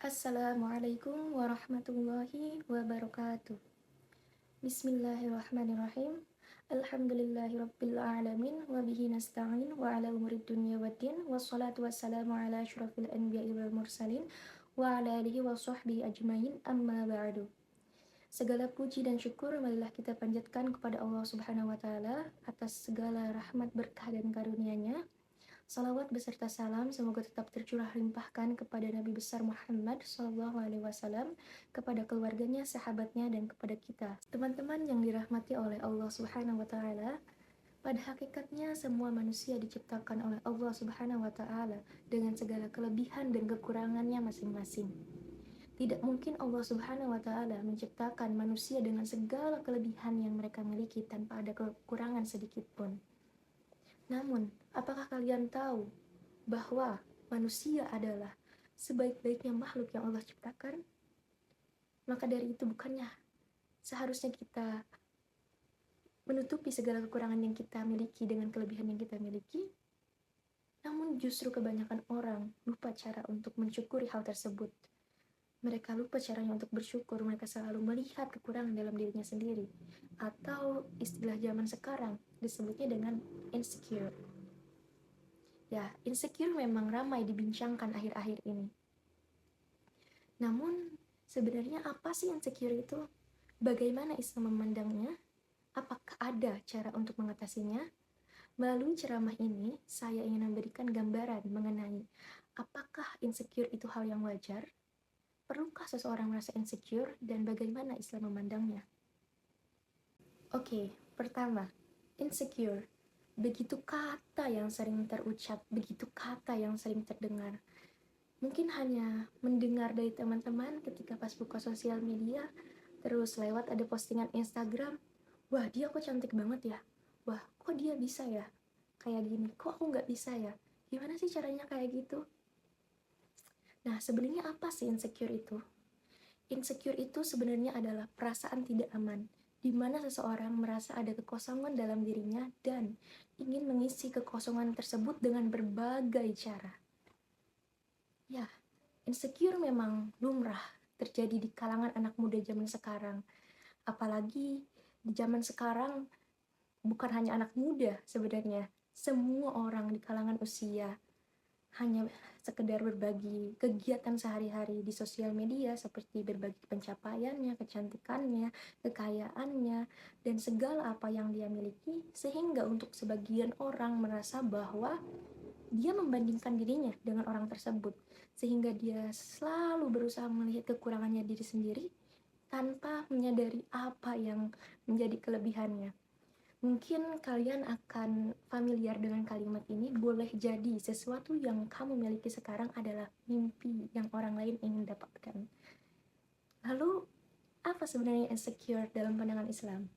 Assalamualaikum warahmatullahi wabarakatuh. Bismillahirrahmanirrahim. Alhamdulillahirabbil alamin wa bihi nasta'in wa ala umurid dunya waddin wassalatu wassalamu ala asyrafil anbiya'i wal mursalin wa ala alihi wa sahbihi ajmain amma ba'du. Segala puji dan syukur marilah kita panjatkan kepada Allah Subhanahu wa taala atas segala rahmat berkah dan karunia-Nya. Salawat beserta salam semoga tetap tercurah limpahkan kepada Nabi besar Muhammad SAW, kepada keluarganya, sahabatnya, dan kepada kita. Teman-teman yang dirahmati oleh Allah Subhanahu wa Ta'ala, pada hakikatnya semua manusia diciptakan oleh Allah Subhanahu wa Ta'ala dengan segala kelebihan dan kekurangannya masing-masing. Tidak mungkin Allah Subhanahu wa Ta'ala menciptakan manusia dengan segala kelebihan yang mereka miliki tanpa ada kekurangan sedikit pun. Namun, apakah kalian tahu bahwa manusia adalah sebaik-baiknya makhluk yang Allah ciptakan? Maka dari itu bukannya seharusnya kita menutupi segala kekurangan yang kita miliki dengan kelebihan yang kita miliki? Namun justru kebanyakan orang lupa cara untuk mensyukuri hal tersebut. Mereka lupa caranya untuk bersyukur, mereka selalu melihat kekurangan dalam dirinya sendiri. Atau istilah zaman sekarang disebutnya dengan insecure. Ya, insecure memang ramai dibincangkan akhir-akhir ini. Namun, sebenarnya apa sih insecure itu? Bagaimana Islam memandangnya? Apakah ada cara untuk mengatasinya? Melalui ceramah ini, saya ingin memberikan gambaran mengenai apakah insecure itu hal yang wajar? Perlukah seseorang merasa insecure dan bagaimana Islam memandangnya? Oke, pertama, insecure. Begitu kata yang sering terucap, begitu kata yang sering terdengar. Mungkin hanya mendengar dari teman-teman ketika pas buka sosial media, terus lewat ada postingan Instagram, wah dia kok cantik banget ya, wah kok dia bisa ya, kayak gini, kok aku nggak bisa ya, gimana sih caranya kayak gitu? Nah, sebenarnya apa sih insecure itu? Insecure itu sebenarnya adalah perasaan tidak aman, di mana seseorang merasa ada kekosongan dalam dirinya dan ingin mengisi kekosongan tersebut dengan berbagai cara. Ya, insecure memang lumrah terjadi di kalangan anak muda zaman sekarang. Apalagi di zaman sekarang bukan hanya anak muda sebenarnya, semua orang di kalangan usia hanya sekedar berbagi kegiatan sehari-hari di sosial media seperti berbagi pencapaiannya, kecantikannya, kekayaannya, dan segala apa yang dia miliki, sehingga untuk sebagian orang merasa bahwa dia membandingkan dirinya dengan orang tersebut, sehingga dia selalu berusaha melihat kekurangannya diri sendiri tanpa menyadari apa yang menjadi kelebihannya. Mungkin kalian akan familiar dengan kalimat ini, boleh jadi sesuatu yang kamu miliki sekarang adalah mimpi yang orang lain ingin dapatkan. Lalu, apa sebenarnya insecure dalam pandangan Islam?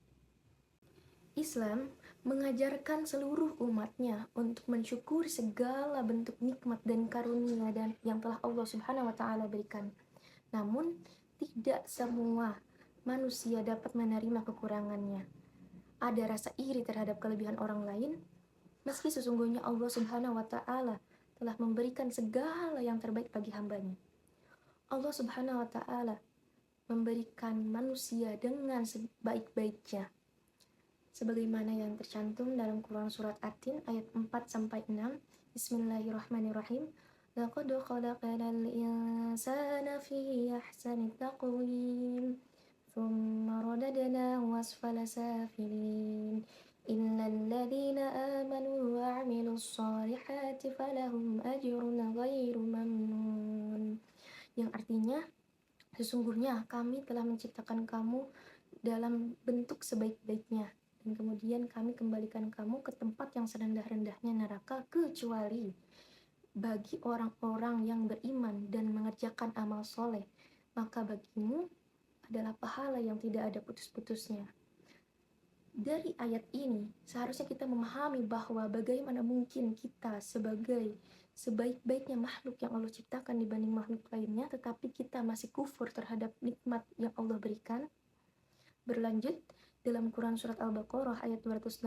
Islam mengajarkan seluruh umatnya untuk mensyukuri segala bentuk nikmat dan karunia dan yang telah Allah Subhanahu wa Ta'ala berikan. Namun, tidak semua manusia dapat menerima kekurangannya. Ada rasa iri terhadap kelebihan orang lain, meski sesungguhnya Allah Subhanahu wa Ta'ala telah memberikan segala yang terbaik bagi hambanya. Allah Subhanahu wa Ta'ala memberikan manusia dengan sebaik-baiknya, sebagaimana yang tercantum dalam Quran surat At-Tin ayat 4-6. Bismillahirrahmanirrahim. Laqad khalaqnal insana fi ahsani taqwim. ثم رددناه أسفل سافلين إلا الذين آمنوا وعملوا الصالحات فلهم أجر غير ممنون. Yang artinya, sesungguhnya kami telah menciptakan kamu dalam bentuk sebaik-baiknya, dan kemudian kami kembalikan kamu ke tempat yang serendah-rendahnya neraka, kecuali bagi orang-orang yang beriman dan mengerjakan amal soleh, maka bagimu adalah pahala yang tidak ada putus-putusnya. Dari ayat ini, seharusnya kita memahami bahwa bagaimana mungkin kita sebagai sebaik-baiknya makhluk yang Allah ciptakan dibanding makhluk lainnya, tetapi kita masih kufur terhadap nikmat yang Allah berikan. Berlanjut, dalam Quran Surat Al-Baqarah ayat 216,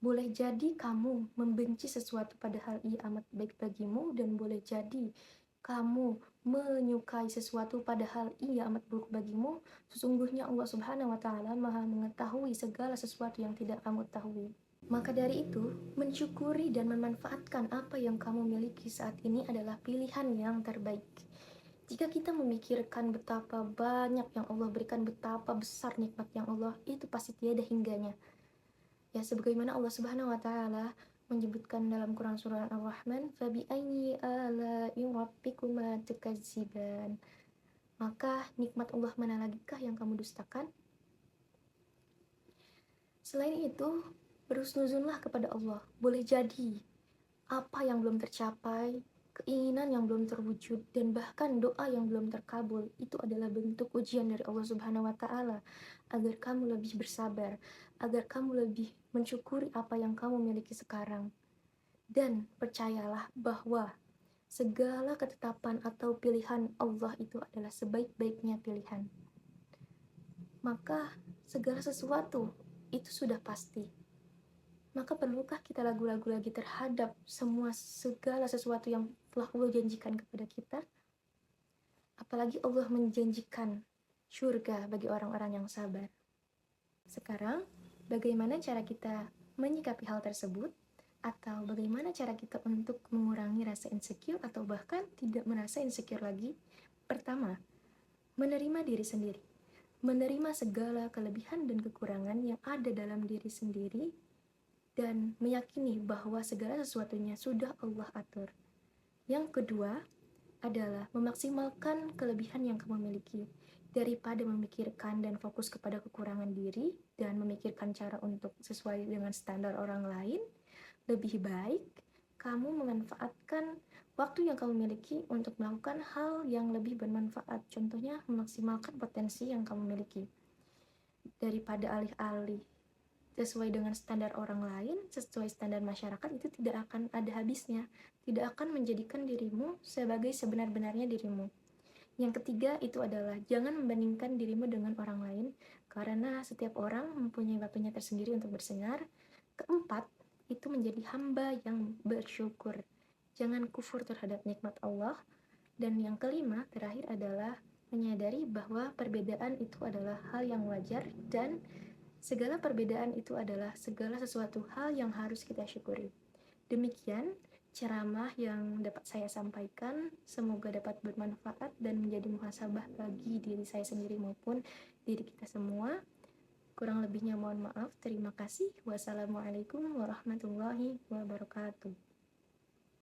boleh jadi kamu membenci sesuatu padahal ia amat baik bagimu, dan boleh jadi kamu menyukai sesuatu padahal ia amat buruk bagimu, sesungguhnya Allah Subhanahu wa Ta'ala Maha Mengetahui segala sesuatu yang tidak kamu ketahui. Maka dari itu, mensyukuri dan memanfaatkan apa yang kamu miliki saat ini adalah pilihan yang terbaik. Jika kita memikirkan betapa banyak yang Allah berikan, betapa besar nikmat yang Allah, itu pasti tiada hingganya. Ya, sebagaimana Allah Subhanahu wa Ta'ala menyebutkan dalam Quran surah Ar-Rahman, "Fabi'ayyi ala'i rabbikuma tukadziban." Maka nikmat Allah mana lagikah yang kamu dustakan? Selain itu, berhusnuzonlah kepada Allah. Boleh jadi apa yang belum tercapai, keinginan yang belum terwujud, dan bahkan doa yang belum terkabul, itu adalah bentuk ujian dari Allah Subhanahu wa Ta'ala agar kamu lebih bersabar, agar kamu lebih mensyukuri apa yang kamu miliki sekarang. Dan percayalah bahwa segala ketetapan atau pilihan Allah itu adalah sebaik-baiknya pilihan. Maka segala sesuatu itu sudah pasti. Maka perlukah kita ragu-ragu lagi terhadap segala sesuatu yang telah Allah janjikan kepada kita? Apalagi Allah menjanjikan surga bagi orang-orang yang sabar. Sekarang, bagaimana cara kita menyikapi hal tersebut? Atau bagaimana cara kita untuk mengurangi rasa insecure atau bahkan tidak merasa insecure lagi? Pertama, menerima diri sendiri. Menerima segala kelebihan dan kekurangan yang ada dalam diri sendiri dan meyakini bahwa segala sesuatunya sudah Allah atur. Yang kedua adalah memaksimalkan kelebihan yang kamu miliki daripada memikirkan dan fokus kepada kekurangan diri dan memikirkan cara untuk sesuai dengan standar orang lain. Lebih baik kamu memanfaatkan waktu yang kamu miliki untuk melakukan hal yang lebih bermanfaat. Contohnya memaksimalkan potensi yang kamu miliki daripada alih-alih sesuai dengan standar orang lain, sesuai standar masyarakat, itu tidak akan ada habisnya, tidak akan menjadikan dirimu sebagai sebenar-benarnya dirimu. Yang ketiga itu adalah jangan membandingkan dirimu dengan orang lain, karena setiap orang mempunyai waktunya tersendiri untuk bersinar. Keempat, itu menjadi hamba yang bersyukur. Jangan kufur terhadap nikmat Allah. Dan yang kelima, terakhir adalah menyadari bahwa perbedaan itu adalah hal yang wajar dan segala perbedaan itu adalah segala sesuatu hal yang harus kita syukuri. Demikian ceramah yang dapat saya sampaikan, semoga dapat bermanfaat dan menjadi muhasabah bagi diri saya sendiri maupun diri kita semua. Kurang lebihnya mohon maaf. Terima kasih. Wassalamualaikum warahmatullahi wabarakatuh.